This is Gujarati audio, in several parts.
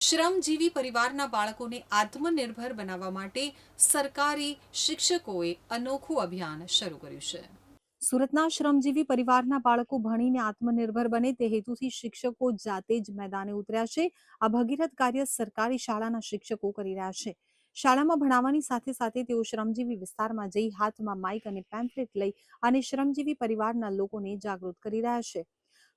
શ્રમજીવી પરિવારના બાળકોને આત્મનિર્ભર બનાવવા માટે સરકારી શિક્ષકોએ અનોખું અભિયાન શરૂ કર્યું છે। સુરતના શ્રમજીવી પરિવારના બાળકો ભણીને આત્મનિર્ભર બને તે હેતુથી શિક્ષકો જાતે જ મેદાને ઉતર્યા છે। આ ભગીરથ કાર્ય સરકારી શાળાના શિક્ષકો કરી રહ્યા છે। શાળામાં ભણાવવાની સાથે સાથે તેઓ શ્રમજીવી વિસ્તારમાં જઈ હાથમાં માઇક અને પેમ્ફલેટ લઈ અને શ્રમજીવી પરિવારના લોકોને જાગૃત કરી રહ્યા છે।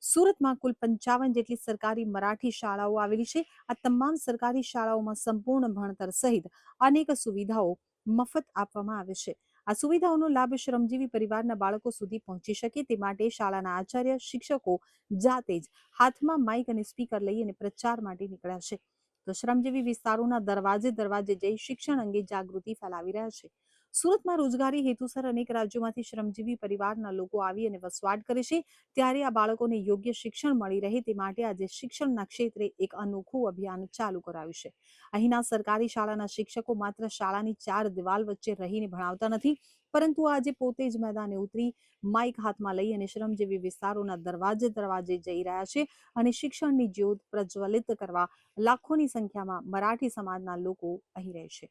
સુરતમાં કુલ 55 જેટલી સરકારી મરાઠી શાળાઓ આવેલી છે। આ તમામ સરકારી શાળાઓમાં સંપૂર્ણ ભણતર સહિત અનેક સુવિધાઓ મફત આપવામાં આવે છે। આ સુવિધાઓનો લાભ શ્રમજીવી પરિવારના બાળકો સુધી પહોંચી શકે તે માટે શાળાના આચાર્ય શિક્ષકો જાતે જ હાથમાં માઇક અને સ્પીકર લઈ અને પ્રચાર માટે નીકળ્યા છે। તો શ્રમજીવી વિસ્તારોના દરવાજે દરવાજે જઈ શિક્ષણ અંગે જાગૃતિ ફેલાવી રહ્યા છે। સુરતમાં રોજગારી હેતુસર અનેક રાજ્યોમાંથી શ્રમજીવી પરિવારના લોકો આવી અને વસવાટ કરે છે, ત્યારે આ બાળકોને યોગ્ય શિક્ષણ મળી રહે તે માટે આજે શિક્ષણના ક્ષેત્રે એક અનોખું અભિયાન ચાલુ કરાયું છે। અહીંના સરકારી શાળાના શિક્ષકો માત્ર શાળાની 4 દિવાલ વચ્ચે રહીને ભણાવતા નથી, પરંતુ આજે પોતે જ મેદાને ઉતરી માઇક હાથમાં લઈ અને શ્રમજીવી વિસ્તારોના દરવાજે દરવાજે જઈ રહ્યા છે અને શિક્ષણની જ્યોત પ્રજ્વલિત કરવા લાખોની સંખ્યામાં મરાઠી સમાજના લોકો અહીં રહે છે।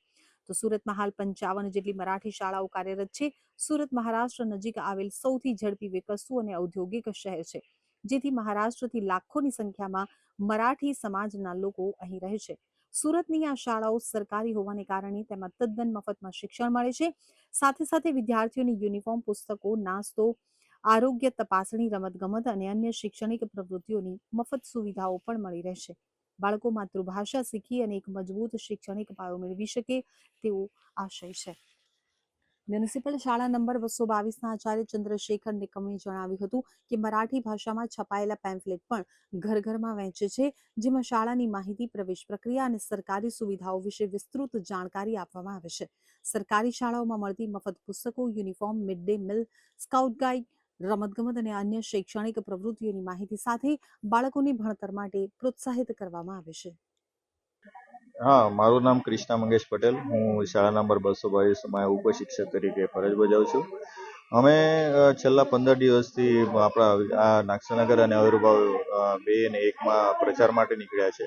તો સુરતમાં હાલ 55 જેટલી મરાઠી શાળાઓ કાર્યરત છે। સુરત મહારાષ્ટ્ર નજીક આવેલ સૌથી ઝડપી વિકસતું અને ઔદ્યોગિક શહેર છે, જેથી મહારાષ્ટ્રથી લાખોની સંખ્યામાં મરાઠી સમાજના લોકો અહીં રહે છે। સુરતની આ શાળાઓ સરકારી હોવાને કારણે તેમાં તદ્દન મફતમાં શિક્ષણ મળે છે। સાથે સાથે વિદ્યાર્થીઓને યુનિફોર્મ, પુસ્તકો, નાસ્તો, આરોગ્ય તપાસણી, રમતગમત અને અન્ય શૈક્ષણિક પ્રવૃત્તિઓની મફત સુવિધાઓ પણ મળી રહેશે। બાળકો માતૃભાષા શીખી અને એક મજબૂત શૈક્ષણિક પાયો મેળવી શકે તેવો આશય છે। મ્યુનિસિપલ શાળા નંબર 222ના આચાર્ય ચંદ્રશેખર નિકમે જણાવ્યું હતું કે મરાઠી ભાષામાં છપાયેલા પેમ્ફલેટ પણ ઘર ઘરમાં વહેંચે છે, જેમાં શાળાની માહિતી, પ્રવેશ પ્રક્રિયા અને સરકારી સુવિધાઓ વિશે વિસ્તૃત જાણકારી આપવામાં આવે છે। સરકારી શાળાઓમાં મળતી મફત પુસ્તકો, uniform, mid day meal, scout guide, રમતગમત અને અન્ય શૈક્ષણિક પ્રવૃત્તિઓની માહિતી સાથે બાળકોને ભણતર માટે પ્રોત્સાહિત કરવામાં આવે છે। હા, મારું નામ કૃષ્ણા મંગેશ પટેલ, હું શાળા નંબર 222માં ઉપશિક્ષક તરીકે ફરજ બજાવું છું। અમે છેલ્લા 15 દિવસથી આપણા આ નાગસનગર અને આવિર્ભાવ 2 અને 1માં પ્રચાર માટે નીકળ્યા છે,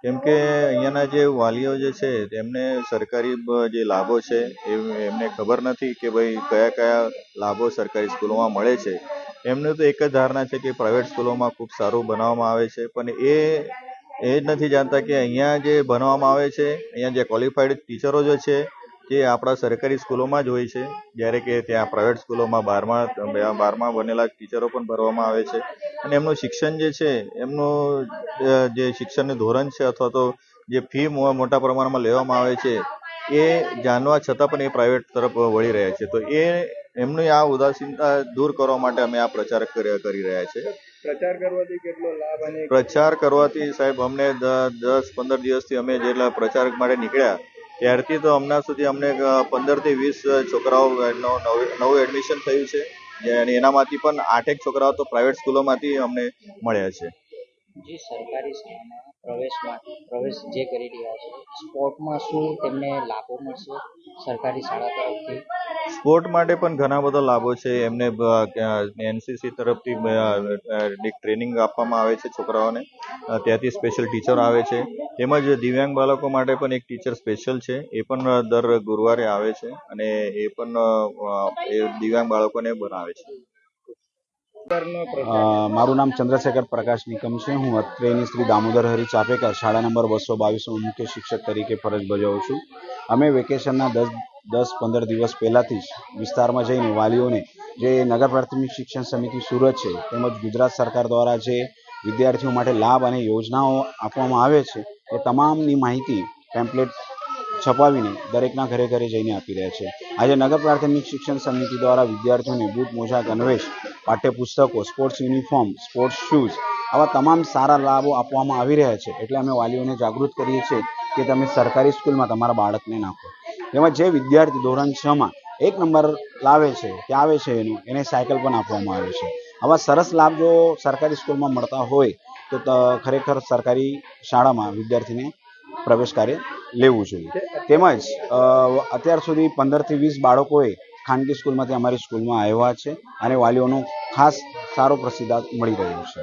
કેમ કે અહીંયાના જે વાલીઓ જે છે તેમને સરકારી જે લાભો છે એમને ખબર નથી કે ભાઈ કયા કયા લાભો સરકારી સ્કૂલોમાં મળે છે। એમને તો એક જ ધારણા છે કે પ્રાઇવેટ સ્કૂલોમાં ખૂબ સારું બનાવવામાં આવે છે, પણ એ જ નથી જાણતા કે અહીંયા જે ભણવામાં આવે છે, અહીંયા જે ક્વોલિફાઈડ ટીચરો જે છે જે આપણા સરકારી સ્કૂલોમાં જ હોય છે, જ્યારે કે ત્યાં પ્રાઇવેટ સ્કૂલોમાં 12મા ભણેલા ટીચરો પણ ભરવામાં આવે છે અને એમનું શિક્ષણ જે છે, એમનું જે શિક્ષણનું ધોરણ છે અથવા તો જે ફી મોટા પ્રમાણમાં લેવામાં આવે છે એ જાણવા છતાં પણ એ પ્રાઇવેટ તરફ વળી રહ્યા છે। તો એમની આ ઉદાસીનતા દૂર કરવા માટે અમે આ પ્રચાર કરી રહ્યા છીએ। પ્રચાર કરવાથી કેટલો લાભ? અને પ્રચાર કરવાથી સાહેબ અમને 10-15 દિવસથી અમે જેટલા પ્રચાર માટે નીકળ્યા ત્યારથી તો હમણાં સુધી અમને 15થી 20 છોકરાઓ નવું એડમિશન થયું છે અને એનામાંથી પણ 8 છોકરાઓ તો પ્રાઇવેટ સ્કૂલોમાંથી અમને મળ્યા છે। જે સરકારી શાળામાં પ્રવેશ જે કરી રહ્યા છે, સ્પોર્ટમાં શું તેમને લાભો મળશે સરકારી શાળા તરફથી? સ્પોર્ટ માટે પણ ઘણા બધા લાભો છે। એમને એનસીસી તરફથી ટ્રેનિંગ આપવામાં આવે છે છોકરાઓને, ત્યાંથી સ્પેશિયલ ટીચર આવે છે, તેમજ દિવ્યાંગ બાળકો માટે પણ એક ટીચર સ્પેશિયલ છે, એ પણ દર ગુરુવારે આવે છે અને એ પણ એ દિવ્યાંગ બાળકોને બનાવે છે। મારું નામ ચંદ્રશેખર પ્રકાશ નિકમ છે। હું અત્રેની શ્રી દામોદર હરી ચાપેકર શાળા નંબર 222 મુખ્ય શિક્ષક તરીકે ફરજ બજાવું છું। અમે વેકેશનના 10-15 દિવસ પહેલાંથી જ વિસ્તારમાં જઈને વાલીઓને જે નગર પ્રાથમિક શિક્ષણ સમિતિ સુરત છે તેમજ ગુજરાત સરકાર દ્વારા જે વિદ્યાર્થીઓ માટે લાભ અને યોજનાઓ આપવામાં આવે છે એ તમામની માહિતી પેમ્પલેટ છપાવીને દરેકના ઘરે ઘરે જઈને આપી રહ્યા છે। આજે નગર પ્રાથમિક શિક્ષણ સમિતિ દ્વારા વિદ્યાર્થીઓને બૂટ, મોજા, ગણવેશ, પાઠ્યપુસ્તકો, સ્પોર્ટ્સ યુનિફોર્મ, સ્પોર્ટ્સ શૂઝ આવા તમામ સારા લાભો આપવામાં આવી રહ્યા છે। એટલે અમે વાલીઓને જાગૃત કરીએ છીએ કે તમે સરકારી સ્કૂલમાં તમારા બાળકને નાખો। તેમજ જે વિદ્યાર્થી ધોરણ 6માં 1 નંબર લાવે છે કે આવે છે એને સાયકલ પણ આપવામાં આવે છે। આવા સરસ લાભ જો સરકારી સ્કૂલમાં મળતા હોય તો ખરેખર સરકારી શાળામાં વિદ્યાર્થીને પ્રવેશ કાર્ય લેવું જોઈએ। તેમજ અત્યાર સુધી 15થી 20 બાળકોએ ખાનગી સ્કૂલમાંથી અમારી સ્કૂલમાં આવ્યા છે અને વાલીઓનો ખાસ સારો પ્રતિસાદ મળી રહ્યો છે।